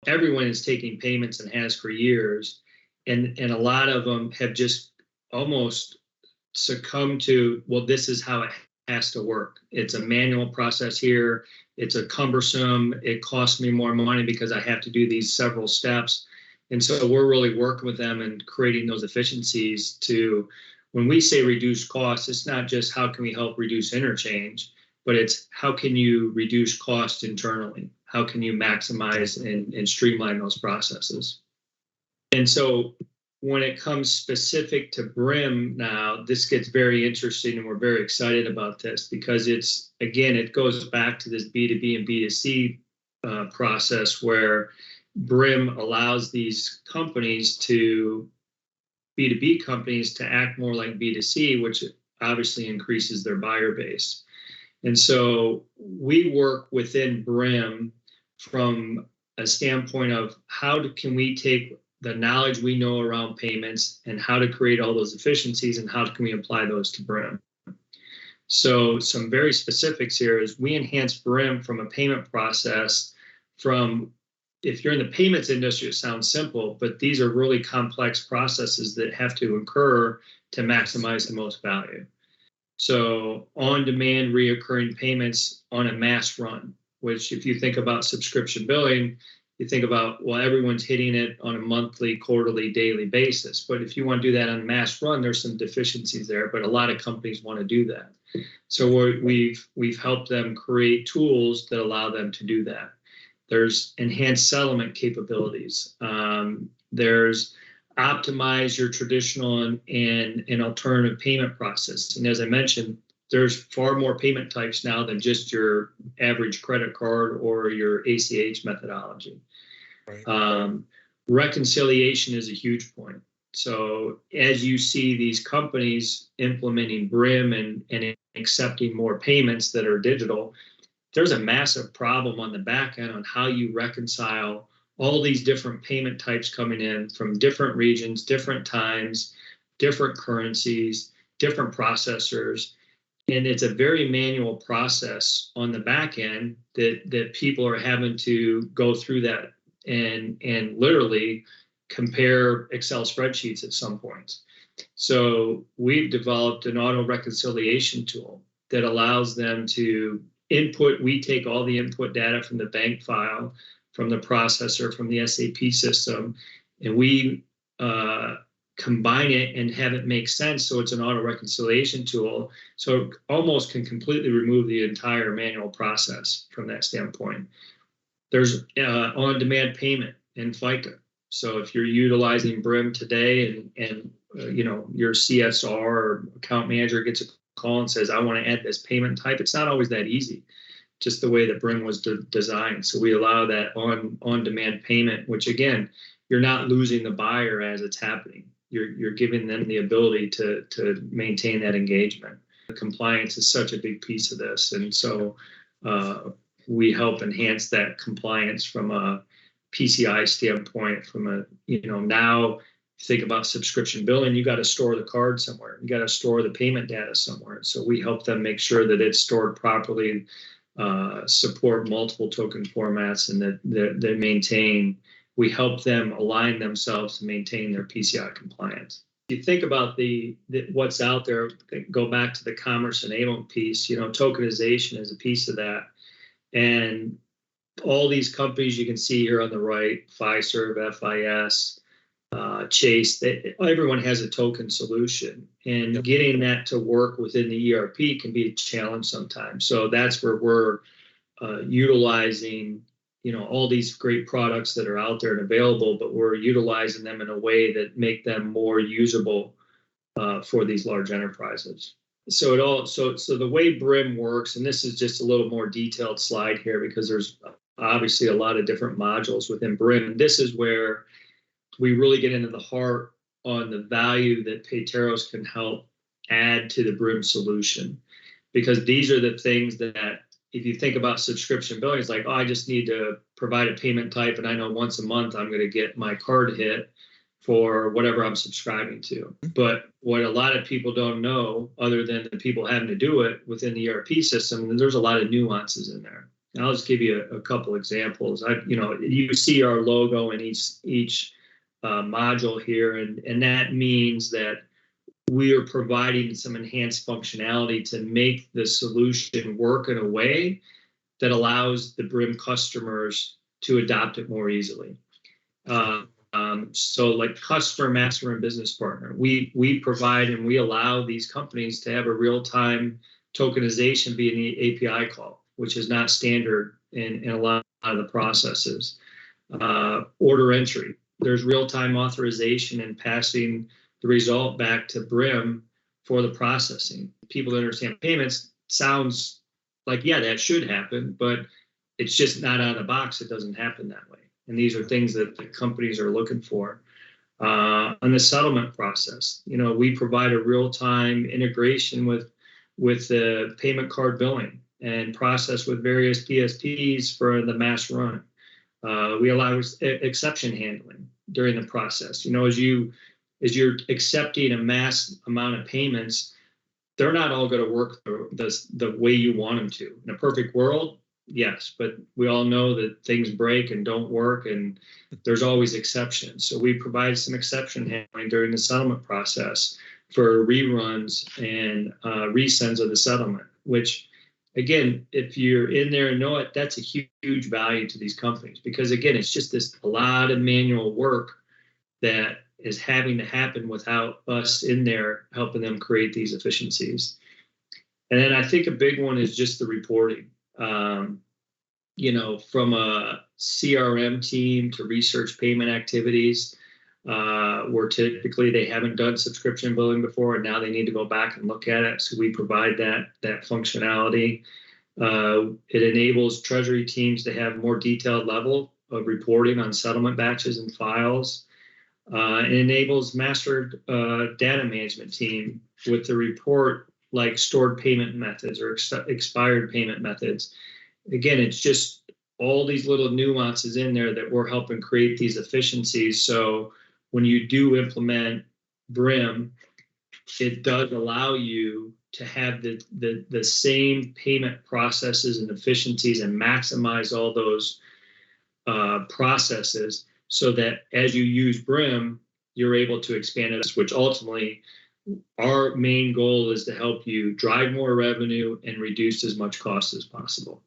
everyone is taking payments and has for years, and a lot of them have just almost succumb to, well, this is how it has to work. It's a manual process here. It's a cumbersome. It costs me more money because I have to do these several steps. And so we're really working with them and creating those efficiencies to, when we say reduce costs, it's not just how can we help reduce interchange, but it's how can you reduce cost internally? How can you maximize and streamline those processes? And so when it comes specific to BRIM now, this gets very interesting, and we're very excited about this because it's, again, it goes back to this B2B and B2C process where BRIM allows these companies to, B2B companies, to act more like B2C, which obviously increases their buyer base. And so we work within BRIM from a standpoint of can we take the knowledge we know around payments and how to create all those efficiencies and how can we apply those to BRIM. So some very specifics here is we enhance BRIM from a payment process from, if you're in the payments industry, it sounds simple, but these are really complex processes that have to occur to maximize the most value. So on-demand reoccurring payments on a mass run, which if you think about subscription billing, you think about, well, everyone's hitting it on a monthly, quarterly, daily basis. But if you want to do that on mass run, there's some deficiencies there, but a lot of companies want to do that. So we've helped them create tools that allow them to do that. There's enhanced settlement capabilities. There's optimize your traditional and alternative payment process. And as I mentioned, there's far more payment types now than just your average credit card or your ACH methodology. Right. Reconciliation is a huge point. So as you see these companies implementing BRIM and accepting more payments that are digital, there's a massive problem on the back end on how you reconcile all these different payment types coming in from different regions, different times, different currencies, different processors. And it's a very manual process on the back end that people are having to go through that and literally compare Excel spreadsheets at some points. So we've developed an auto reconciliation tool that allows them to input. We take all the input data from the bank file, from the processor, from the SAP system, and we combine it and have it make sense. So it's an auto reconciliation tool. So it almost can completely remove the entire manual process from that standpoint. There's on-demand payment in FICA. So if you're utilizing BRIM today and your CSR or account manager gets a call and says, I want to add this payment type, it's not always that easy, just the way that BRIM was designed. So we allow that on-demand payment, which again, you're not losing the buyer as it's happening. You're giving them the ability to maintain that engagement. Compliance is such a big piece of this. And so we help enhance that compliance from a PCI standpoint, from a, now think about subscription billing, you got to store the card somewhere. You got to store the payment data somewhere. So we help them make sure that it's stored properly, support multiple token formats, and that they maintain. We help them align themselves to maintain their PCI compliance. If you think about what's out there, go back to the commerce enablement piece, tokenization is a piece of that. And all these companies you can see here on the right, Fiserv, FIS, Chase, everyone has a token solution. And getting that to work within the ERP can be a challenge sometimes. So that's where we're utilizing all these great products that are out there and available, but we're utilizing them in a way that make them more usable for these large enterprises. So the way BRIM works, and this is just a little more detailed slide here because there's obviously a lot of different modules within BRIM. This is where we really get into the heart on the value that Payteros can help add to the BRIM solution, because these are the things that, if you think about subscription billing, it's like, I just need to provide a payment type, and I know once a month I'm going to get my card hit for whatever I'm subscribing to. But what a lot of people don't know, other than the people having to do it within the ERP system, there's a lot of nuances in there. I'll just give you a couple examples. You see our logo in each module here, and that means that we are providing some enhanced functionality to make the solution work in a way that allows the BRIM customers to adopt it more easily. So like customer master and business partner, we provide and we allow these companies to have a real-time tokenization via the API call, which is not standard in a lot of the processes. Order entry, there's real-time authorization and passing the result back to BRIM for the processing. People that understand payments sounds like, yeah, that should happen, but it's just not out of the box. It doesn't happen that way. And these are things that the companies are looking for. On the settlement process, we provide a real-time integration with the payment card billing and process with various PSPs for the mass run. We allow exception handling during the process. As you're accepting a mass amount of payments, they're not all going to work the way you want them to. In a perfect world, yes, but we all know that things break and don't work, and there's always exceptions. So we provide some exception handling during the settlement process for reruns and resends of the settlement, which, again, if you're in there and know it, that's a huge value to these companies, because, again, it's just a lot of manual work that is having to happen without us in there helping them create these efficiencies. And then I think a big one is just the reporting. From a CRM team to research payment activities, where typically they haven't done subscription billing before, and now they need to go back and look at it. So we provide that functionality. It enables treasury teams to have more detailed level of reporting on settlement batches and files. It enables master data management team with the report like stored payment methods or expired payment methods. Again, it's just all these little nuances in there that we're helping create these efficiencies. So when you do implement BRIM, it does allow you to have the same payment processes and efficiencies and maximize all those processes, so that as you use BRIM, you're able to expand it, which ultimately our main goal is to help you drive more revenue and reduce as much cost as possible.